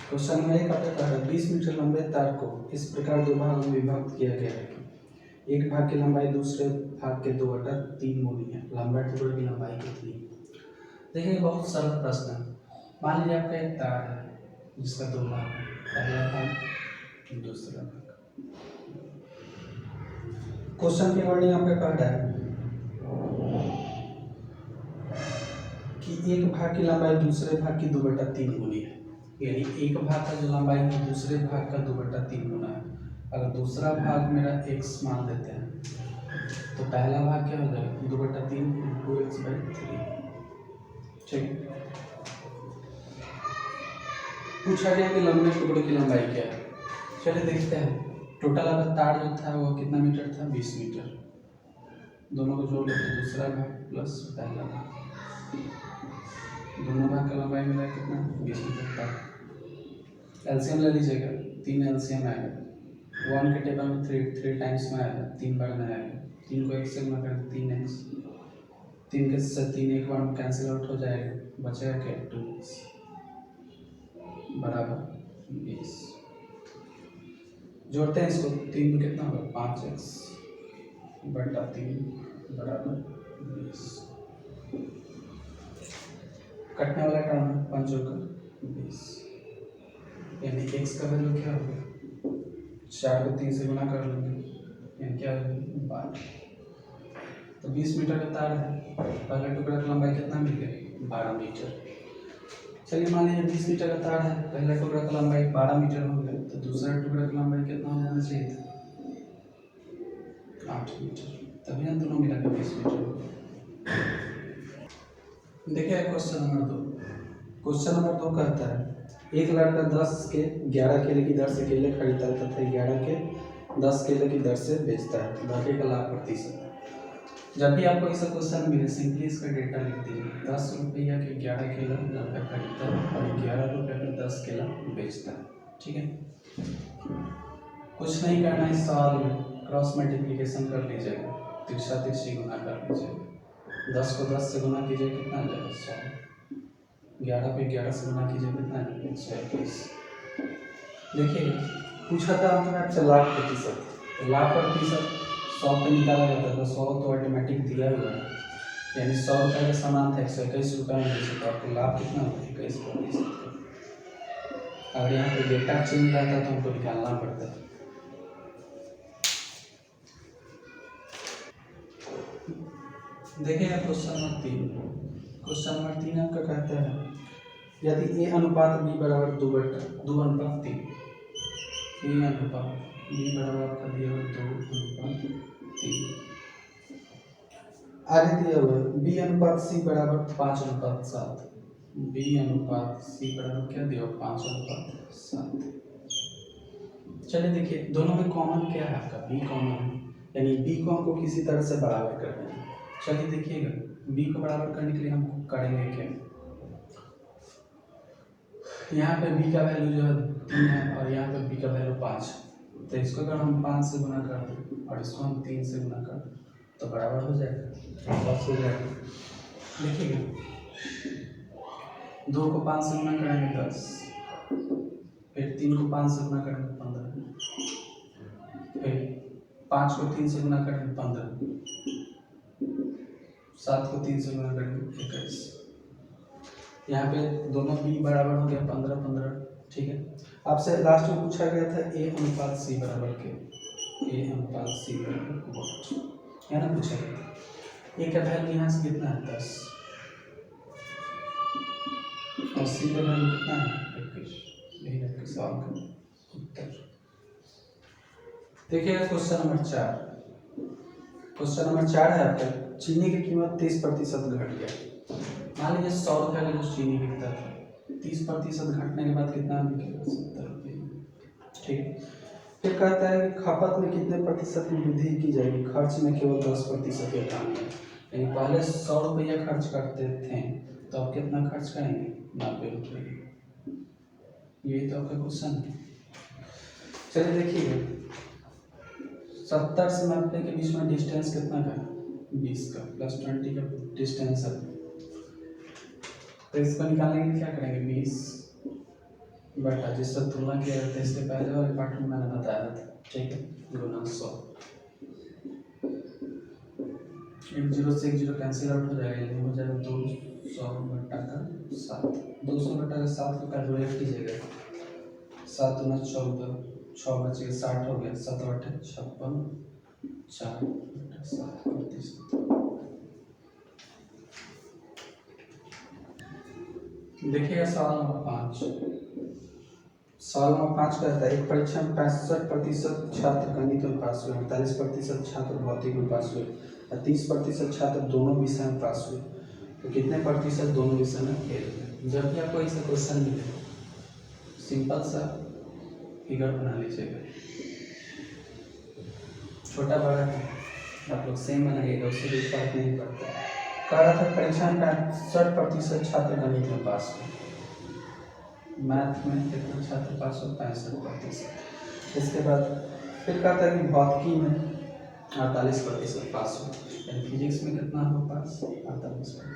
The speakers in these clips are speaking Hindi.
क्वेश्चन नंबर 1 आपका कह रहा है 20 मीटर लंबे तार को इस प्रकार दो भागों में विभक्त किया गया है कि एक भाग की लंबाई दूसरे भाग के 2/3 गुनी है। लंबा टुकड़े की लंबाई कितनी है? देखिए बहुत सरल प्रश्न है। मान लीजिए आपका एक तार है जिसका दो भाग है, पहला भाग दूसरा भाग। क्वेश्चन की वर्डिंग आपका कह रहा है कि एक भाग की लंबाई दूसरे भाग की 2/3 गुनी है, यानी एक भाग का जो लंबाई है दूसरे भाग का 2/3 गुना है। अगर दूसरा भाग मेरा x मान लेते हैं तो पहला भाग क्या हो जाएगा 2/3 × x/3। ठीक, पूछा गया कि लंबे टुकड़े की लंबाई क्या है। चलिए देखते हैं। टोटल अगर तार जो था वो कितना मीटर था 20 मीटर। दोनों को जोड़ लेते दूसरा भाग प्लस पहला भाग, दोनों भाग का लंबाई मिला कितना 20 मीटर का। एलसीएम ले लीजिएगा, 3 एलसीएम आएगा 1 के टेबल में 3 टाइम्स में आएगा, 3 बार में आएगा। 3 को 1 से गुना करें 3x, 3 के से 3 एक बार में कैंसिल आउट हो जाएगा, बचेगा क्या 2x बराबर 20। जोड़ते हैं इसको, 3 में कितना होगा 5x बटा 3 बराबर 20। कटने वाला टर्म 5 होगा 20, यानी x का वैल्यू क्या होगा 4 को 3 से गुना कर लेंगे, यानी क्या होगी 12। तो 20 मीटर का तार है, पहला टुकड़ा की लंबाई कितना मिल गया 12 मीटर। चलिए मान लीजिए 20 मीटर का तार है, पहला टुकड़ा की लंबाई 12 मीटर हो गया, तो दूसरा टुकड़ा की लंबाई कितना हो जाना चाहिए था 8 मीटर, तभी ना दोनों मिला के 20 मीटर हो गया। देखिए क्वेश्चन नंबर 2। क्वेश्चन नंबर 2 कहता है एक लड़का 10 के 11 केले की दर से केले खरीदता है तथा 11 के 10 केले की दर से बेचता है, बाकी का लाभ प्रतिशत। जब भी आपको ऐसा क्वेश्चन मिले सिंपली इसका डेटा लिख दीजिए। 10 रुपया के 11 केला लड़का खरीदता है और 11 रुपये के 10 केला बेचता है। ठीक है, कुछ नहीं करना है इस सवाल में, क्रॉस मल्टीप्लिकेशन कर लीजिएगा, तिरछा तिरछी गुना कर लीजिएगा। 10 को 10 से गुना कीजिए कितना आ जाएगा 100, 11 पे 11 से गुना कीजिए कितना आ जाएगा 121। देखिए पूछा था आपसे लाभ प्रतिशत, लाभ प्रतिशत 100 पे निकाला जाता है, तो 100 तो ऑटोमेटिक दिया हुआ है, यानी 100 रुपये का सामान था 121 रुपये में बेचे तो आपको लाभ कितना होगा 21%। अगर यहाँ पे डेटा चेंज रहता है तो हमको निकालना पड़ता है। देखिएगा क्वेश्चन नंबर 3। क्वेश्चन नंबर 3 आपका कहता है यदि a अनुपात b बराबर 2/3, a अनुपात b बराबर आपका दिया हुआ 2/3, आगे दिया हुआ b अनुपात c बराबर 5:7, b अनुपात c बराबर क्या दिया 5:7। चलिए देखिए दोनों में कॉमन क्या है आपका b कॉमन है, यानी b को हमको किसी तरह से बराबर करना है। चलिए देखिएगा b को बराबर करने के लिए हम करेंगे क्या, यहाँ पे b का वैल्यू जो है 3 है और यहाँ पे b का वैल्यू 5, तो इसको अगर हम 5 से गुना कर दें और इसको हम 3 से गुना कर दें तो बराबर हो जाएगा, 10 हो जाएगा। देखिएगा 2 को 5 से गुना करेंगे 10, फिर 3 को 5 से गुना करेंगे 15, फिर 5 को 3 से गुना करेंगे 15, 7 को 3 से गुना करेंगे 21। यहाँ पे दोनों b बराबर हो गया 15-15। ठीक है, आपसे लास्ट में पूछा गया था a अनुपात c बराबर के, a अनुपात c बराबर वोट, है ना पूछा गया था। a का वैल्यू यहाँ से कितना है 10 और c का वैल्यू कितना है 21, यही आपके सवाल का उत्तर। देखिएगा क्वेश्चन नंबर 4। क्वेश्चन नंबर 4 है आपका चीनी की कीमत 30% घट गया। मान लीजिए 100 रुपये का जो चीनी बिकता था 30% घटने के बाद कितना बिकेगा 70 रुपये। ठीक है, फिर कहता है कि खपत में कितने प्रतिशत की वृद्धि की जाएगी, खर्च में केवल 10% के काम है, यानी पहले 100 रुपया खर्च करते थे तो अब कितना खर्च करेंगे 90 रुपये। यही तो आपका क्वेश्चन है। चलिए देखिए 70 से 90 के बीच में डिस्टेंस कितना का 20 का प्लस 20 का डिस्टेंस है, तो इसको निकालने के लिए क्या करेंगे 20 बटा जिससे तुलना किया जाता है इसके पहले वाले पार्ट में मैंने बताया था, ठीक है, गुना 100। 1 0 से 1 0 कैंसिल आउट हो जाएगा, यानी हो जाएगा 200 बटा का 7। 200 बटा का 7 को कैलकुलेट कीजिएगा, 7 दूना 14, 6 बच गया 60 हो गया, 7 8 56, 4 बटा 7 प्रतिशत। देखिएगा सवाल नंबर 5। सवाल नंबर 5 कहता है एक परीक्षा में 65% छात्र गणित में पास हुए, 48% छात्र भौतिक में पास हुए और 30% छात्र दोनों विषय में पास हुए, तो कितने प्रतिशत दोनों विषय में फेल हुए? जब भी आपको ऐसा क्वेश्चन मिले सिंपल सा फिगर बना लीजिएगा, छोटा बड़ा है आप लोग सेम बनाइएगा, उससे कोई फर्क नहीं पड़ता। कह रहा था परीक्षा में 65% छात्र गणित में पास हुए, मैथ में कितना छात्र पास हो? 65%। इसके बाद फिर कहा था कि भौतिकी में 48% पास हो, यानी फिजिक्स में कितना हो पास? 48%।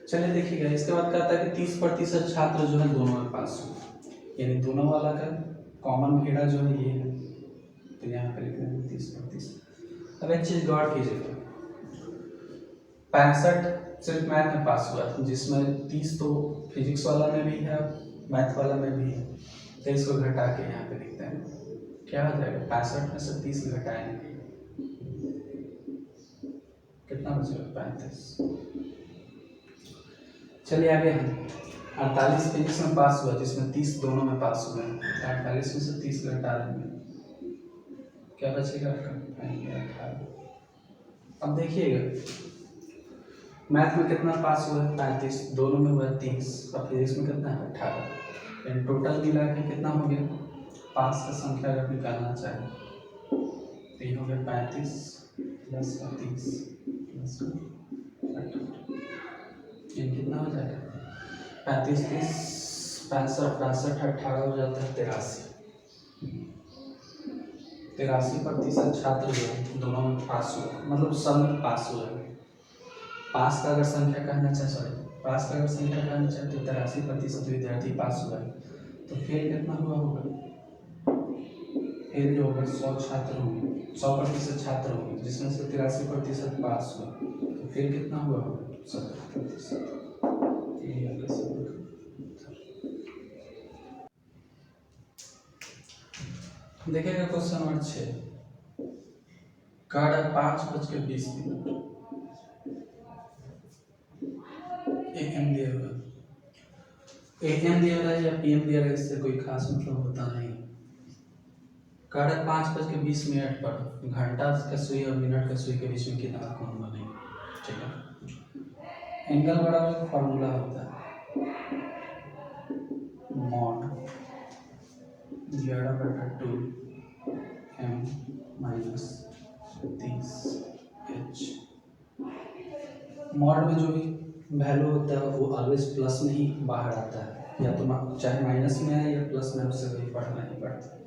चलिए देखिएगा, इसके बाद कहता है कि 30% छात्र जो है दोनों में पास हो, यानी दोनों वाला का कॉमन घेरा जो है ये है, तो यहाँ पे लिख देंगे 30%। अब एक चीज गौर कीजिएगा, 65 सिर्फ मैथ में पास हुआ, जिसमें 30 तो फिजिक्स वाला में भी है मैथ वाला में भी है, तो इसको घटा के यहाँ पे लिखते हैं, क्या हो जाएगा? 65 में से 30 घटाएंगे कितना बचेगा? 35। चलिए आगे हम 48 फिजिक्स में पास हुआ, जिसमें 30 दोनों में पास हुए हैं, 48 में से 30 घटा देंगे, क्या बचेगा? 18। अब देखिएगा मैथ में कितना पास हुआ है? 35, दोनों में हुआ है 30 और फिजिक्स में कितना है? 18, यानी टोटल मिला के कितना हो गया? पास का संख्या अगर निकालना चाहे तो ये हो गया 35 प्लस 30 प्लस 18, यानी कितना हो जाएगा? 35 30 65 65 18 हो जाता है 83% छात्र जो है दोनों में पास हुआ, मतलब सब में पास हुआ है। पास का अगर संख्या कहना चाहे पास का अगर संख्या कहना चाहे तो 83% विद्यार्थी पास हुआ है, तो फेल कितना हुआ होगा? फेल जो होगा 100 छात्र होंगे, 100% छात्र होंगे, जिसमें से 83% पास हुआ, तो फेल कितना हुआ होगा? 70%। देखिएगा क्वेश्चन नंबर 6, कार्ड 5:20 AM दिया हुआ, AM दिया रहा है या PM दिया रहा है इससे कोई खास मतलब होता नहीं। कार्ड 5:20 पर घंटा का सुई और मिनट का सुई के बीच में कितना कोण बनेगा, ठीक है। एंगल बराबर एक फॉर्मूला होता है, मॉड 11/2 M - 30 H। मॉड में जो भी वैल्यू होता है वो ऑलवेज प्लस में ही बाहर आता है, या तो चाहे माइनस में है या प्लस में, उससे कोई पढ़ना ही पड़ता है।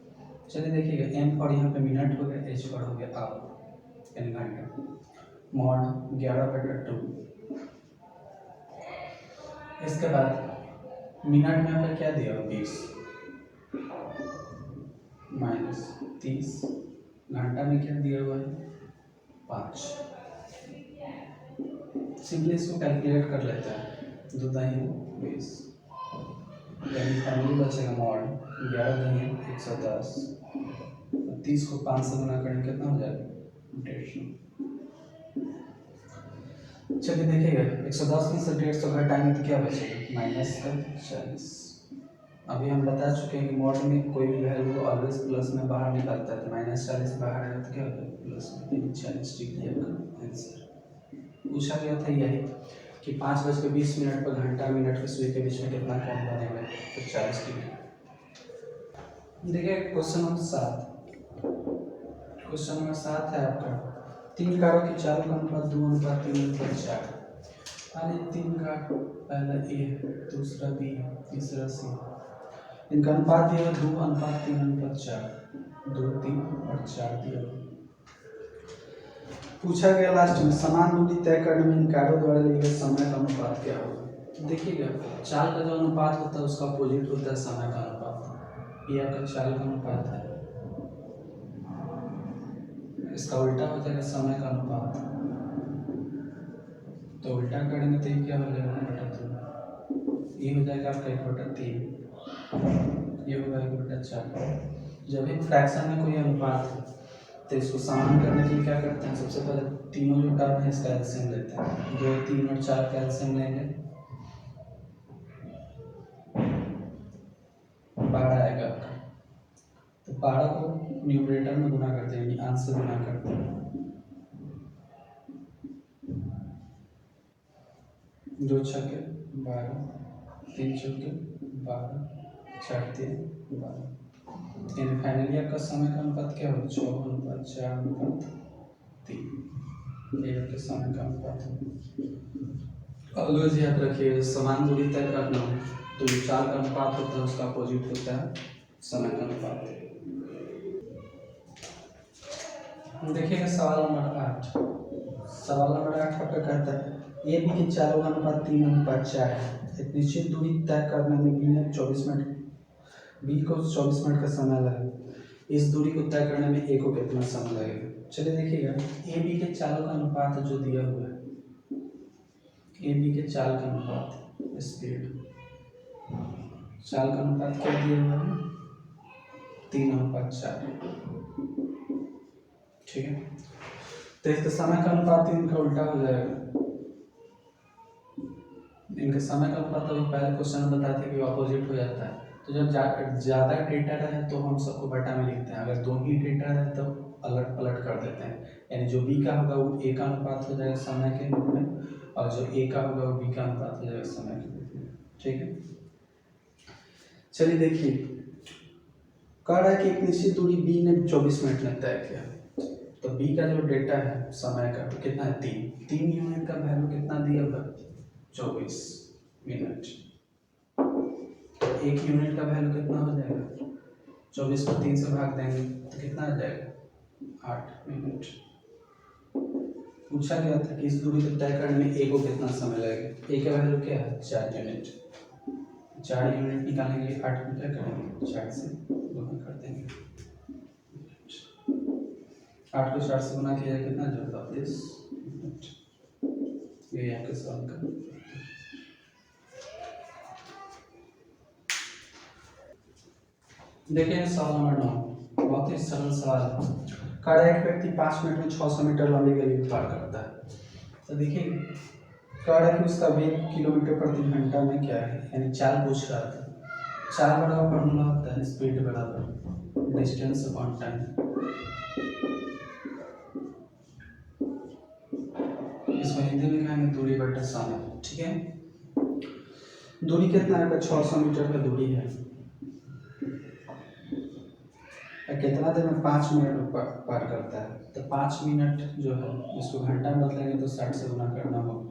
चलिए देखिएगा, M पर यहाँ पे मिनट हो गया, H पर हो गया आवर यानी घंटा, मॉड 11/2। इसके बाद मिनट में यहाँ पे क्या दिया हुआ? 20 माइनस 30, घंटा में क्या दिया हुआ है? 5। सिंपली इसको कैलकुलेट कर लेते हैं, 2 दाई 20, यानी फाइनली बचेगा मॉड 11 दाई 110, 30 को 5 से गुना करेंगे कितना हो जाएगा? 150। चलिए देखिएगा 110 में से 150 घटाएंगे तो क्या बचेगा? -40। अभी हम बता चुके हैं कि मॉड में कोई भी वैल्यू ऑलवेज प्लस में बाहर निकलता है, तो -40 बाहर आएगा तो क्या होगा? प्लस में, 40 डिग्री आपका आंसर। पूछा गया था यही कि 5:20 पर घंटा मिनट के सुई के बीच में कितना कोण बनेगा, तो 40 डिग्री। देखिए क्वेश्चन नंबर 7, क्वेश्चन नंबर 7 है आपका 3 कारों की चालों का अनुपात 2:3:4, यानी 3 का पहला A है, दूसरा B है, तीसरा C, इनका अनुपात दिया है 2:3:4, 2 3 और 4 दिया। पूछा गया लास्ट में समान दूरी तय करने में इन कारों द्वारा लिए गए समय का अनुपात क्या होगा। तो देखिएगा चाल का जो अनुपात होता है उसका अपोजिट होता है समय का अनुपात। ये आपका चाल का अनुपात है, इसका उल्टा हो जाएगा समय का अनुपात। तो उल्टा करेंगे तो ये क्या हो जाएगा 1/2, ये हो जाएगा आपका 1/3, ये होगा 1/4। जब एक फ्रैक्शन में कोई अनुपात है तो इसको समान करने के लिए क्या करते हैं, सबसे पहले तीनों जो टर्म है इसका एलसीएम लेते हैं। 2, 3 और 4 का एलसीएम लेंगे, 12 आएगा आपका। तो 12 को न्यूमरेटर में गुना करते हैं, यानी अंश से गुना करते हैं। 2 छक्के 12, 3 चौके 12, 4 3 12। यानी फाइनली आपका समय का अनुपात क्या होगा, 6:4:3। ये आपके समय का अनुपात है। ऑलवेज याद रखिए समान दूरी तय करना हो तो जो चाल का अनुपात होता है उसका अपोजिट होता है समय का अनुपात। देखिएगा सवाल नंबर 8। सवाल नंबर 8 आपका कहता है ए बी के चालों का अनुपात 3:4 है। एक निश्चित दूरी तय करने में बी ने 24 मिनट बी को 24 मिनट का समय लगा। इस दूरी को तय करने में ए को कितना समय लगेगा। चलिए देखिएगा ए बी के चालों का अनुपात जो दिया हुआ है, ए बी के चाल का अनुपात स्पीड, चाल का अनुपात क्या दिया हुआ है 3:4। ठीक है, तो इसका समय का अनुपात इनका उल्टा हो जाएगा। इनका समय का अनुपात अभी पहले क्वेश्चन में बताया था कि अपोजिट हो जाता है। तो जब ज़्यादा डेटा रहे तो हम सबको बटा में लिखते हैं, अगर 2 ही डेटा रहे तो अलट पलट कर देते हैं। यानी जो बी का होगा वो ए का अनुपात हो जाएगा समय के रूप में, और जो ए का होगा वो बी का अनुपात हो जाएगा समय के रूप में। ठीक है, चलिए देखिए कह रहा है कि एक निश्चित दूरी बी ने 24 मिनट में तय किया। तो बी का जो डेटा है समय का वो कितना है 3 यूनिट का वैल्यू कितना दिया हुआ 24 मिनट। एक यूनिट का वैल्यू कितना हो जाएगा 24 को 3 से भाग देंगे तो कितना आ जाएगा 8 मिनट। पूछा गया था कि इस दूरी को तय करने में ए को कितना समय लगेगा। ए का वैल्यू क्या है 4 यूनिट। 4 यूनिट निकालने के लिए 8 में क्या करेंगे 4 से गुना कर देंगे। 8 को 4 से गुना किया जाए कितना जो 32 मिनट। ये आपके सवाल का देखिए सवाल नंबर 9 बहुत ही सरल सवाल है। कह एक व्यक्ति 5 मिनट में 600 मीटर लंबी गली पार करता है। तो देखिए कह रहा है कि उसका वेग किलोमीटर प्रति घंटा में क्या है, यानी चाल पूछ रहा था। चाल बराबर फॉर्मूला होता है स्पीड बराबर डिस्टेंस अपॉन टाइम। इसको हिंदी में कहेंगे दूरी बटा समय। ठीक है, दूरी कितना है 600 मीटर का दूरी है। कितना देर में 5 मिनट में पार करता है। तो 5 मिनट जो है इसको घंटा में बदलेंगे तो 60 से गुना करना होगा।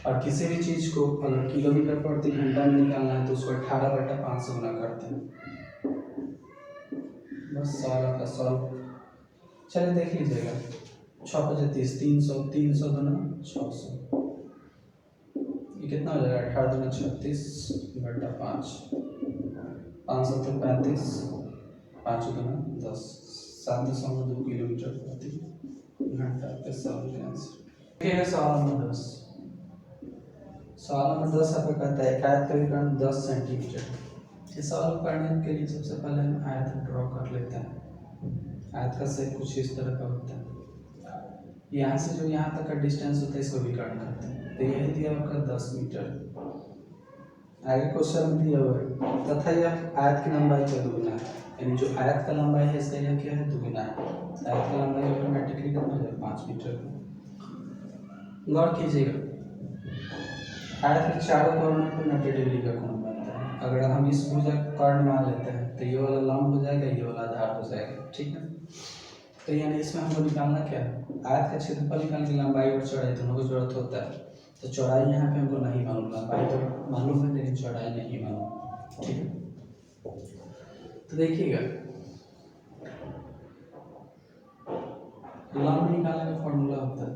और किसी भी चीज़ को अगर किलोमीटर प्रति घंटा में निकालना है तो उसको 18/5 से गुना करते हैं। बस सवाल आपका सॉल्व। चलिए देख लीजिएगा 6×5 300 300 गुना 600 ये कितना हो जाएगा 18 दूना 36/5 500 तो 35 5 दूना 10 7.2 किलोमीटर प्रति घंटा के सवाल का आंसर। देखिएगा सवाल नंबर 10। सवाल नंबर 10 आपका कहता है आयत का विकर्ण 10 सेंटीमीटर। इस सवाल को करने के लिए सबसे पहले हम आयत ड्रॉ कर लेते हैं। आयत का शेप कुछ इस तरह का होता है। यहाँ से जो यहाँ तक का डिस्टेंस होता है इसको विकर्ण करते हैं। तो यही दिया आपका 10 मीटर। आगे क्वेश्चन दिया हुआ है तथा यह आयत की लंबाई का दुगुना है, यानी जो आयत का लंबाई है इसका यह क्या है दुगुना है। आयत का लंबाई ऑटोमेटिकली कितना हो जाएगा 5 मीटर। गौर कीजिएगा आयत के चारों कोनों पर 90 डिग्री का कोण बनता है। अगर हम इस भुजा कर्ण मान लेते हैं तो ये वाला लंब हो जाएगा, ये वाला आधार हो जाएगा। ठीक है, तो यानी इसमें हमको निकालना क्या है आयत का क्षेत्रफल निकालने की लंबाई और चौड़ाई दोनों की जरूरत होता है। तो चौड़ाई यहाँ पे हमको नहीं मालूम, लंबाई तो मालूम है लेकिन चौड़ाई नहीं मालूम। ठीक है, तो देखिएगा लंब निकालने का फॉर्मूला होता है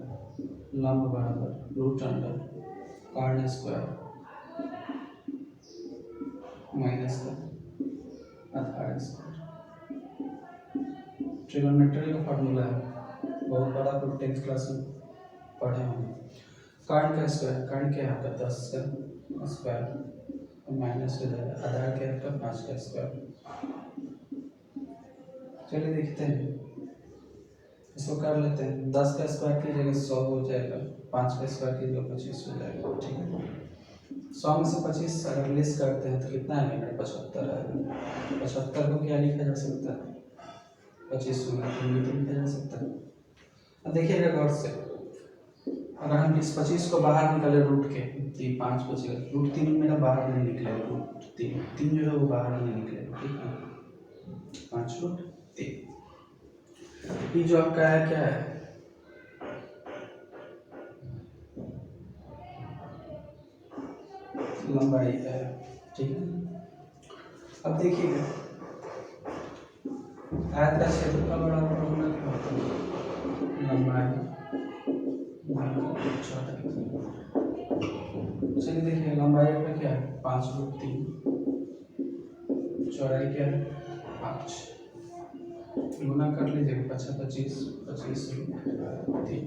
लंब बराबर √अंडर कर्ण स्क्वायर माइनस का आधा स्क्वायर। ट्रिगोनोमेट्री का फार्मूला है, बहुत बड़ा, तो 10th क्लास में पढ़े होंगे। कर्ण का स्क्वायर, कर्ण क्या है आपका 10 का स्क्वायर और माइनस हो जाएगा, आधार क्या है आपका 5 का स्क्वायर। चलिए देखते हैं, इसको कर लेते हैं। 10 का स्क्वायर की जगह 100 हो जाएगा, 5 का स्क्वायर की जगह 25 हो जाएगा। ठीक है, 100 में से 25 अगर लेस करते हैं तो कितना आएगा, 75 आएगा। 75 को क्या लिखा जा सकता है, 25 में तो लिखा जा सकता है। अब देखिएगा गौर से, अगर हम इस 25 को बाहर निकाले रूट के, तो ये 5 बचेगा, रूट 3 मेरा बाहर नहीं निकलेगा, रूट 3 जो है वो बाहर नहीं निकलेगा। ठीक है, 5 रूट 3। ये जो आपका है क्या है, लंबाई है। ठीक है, अब देखिएगा आयत का क्षेत्रफल बराबर होना क्या होता है, लंबाई। चलिए देखिए, लंबाई का क्या है 5 रूट 3, चौड़ाई क्या है 5, गुना कर लीजिए, 25 25 रूट 3।